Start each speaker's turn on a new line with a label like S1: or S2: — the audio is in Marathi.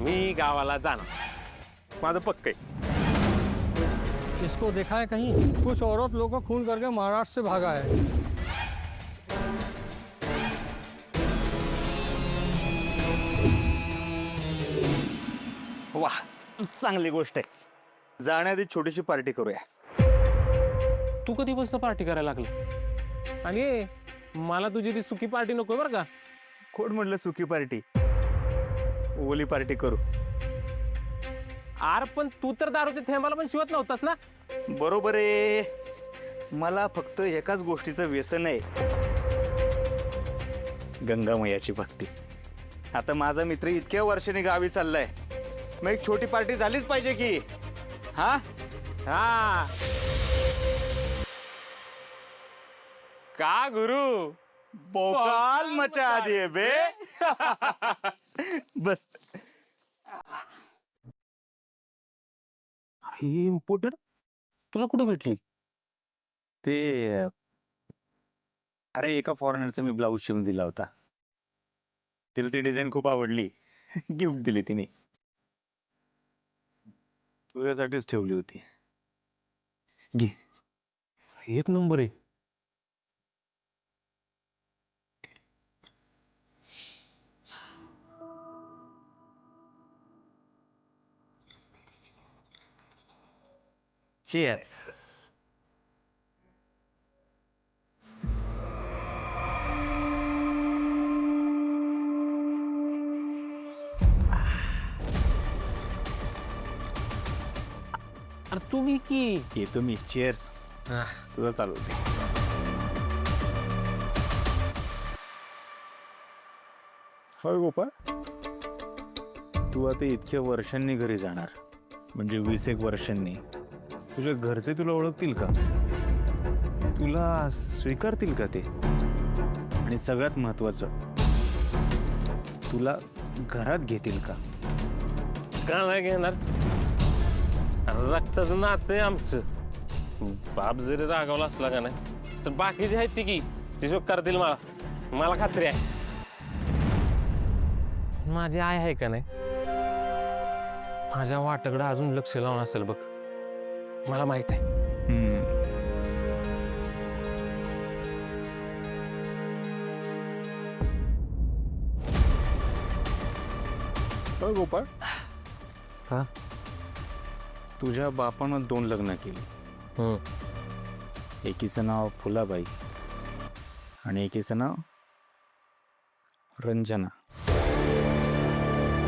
S1: मी गावाला जाणार, माझं पक्क आहे.
S2: इसको देखा है कहीं? कुछ औरत लोग को खून करके महाराष्ट्र से भागा है.
S3: वाह, चांगली गोष्ट आहे. जाण्याआधी छोटीशी पार्टी करूया.
S1: तू कधीपासून पार्टी करायला लागला? आणि मला तुझी ती सुकी पार्टी नको बरं का.
S3: कोण म्हटलं सुकी पार्टी? ओली पार्टी करू.
S1: आर पण तू तर दारूच्या थेंबाला पण शिवत नव्हतास ना.
S3: बरोबर आहे. मला फक्त एकाच गोष्टीचं व्यसन आहे, गंगामयाची भक्ती. आता माझा मित्र इतक्या वर्षांनी गावी चाललाय, मग एक छोटी पार्टी झालीच पाहिजे की. हा
S1: हा का गुरु
S3: बोकाल मचा दे बे. बस.
S1: ही इम्पोर्टेड तुला कुठं भेटली?
S3: ते अरे एका फॉरेनरचा मी ब्लाऊज शिवून दिला होता, तिला ती डिझाईन खूप आवडली. गिफ्ट दिली तिने. तुझ्यासाठीच ठेवली होती. घे.
S1: एक नंबर आहे.
S3: Cheers.
S1: अरे तू घे की.
S3: येतो मी. चेअर्स. तुझं चालू होते. होय गोपाळ, तू आता इतक्या वर्षांनी घरी जाणार, म्हणजे 20 वर्षांनी. तुझ्या घरचे तुला ओळखतील का? तुला स्वीकारतील का ते? आणि सगळ्यात महत्वाचं, तुला घरात घेतील का?
S1: का नाही घेणार? रक्ताचं नातं आहे आमचं. बाप जरी रागावला असला का नाही, तर बाकीचे आहेत ती की ते शोक करतील मला. मला खात्री आहे. माझी आई आहे का नाही, माझ्या वाटाकडे अजून लक्ष लावून असेल बघ. मला माहित आहे.
S3: होय गोपाळ,
S1: हा?
S3: तुझ्या बापानं 2 लग्न केली. एकीचं नाव फुलाबाई आणि एकीचं नाव रंजना.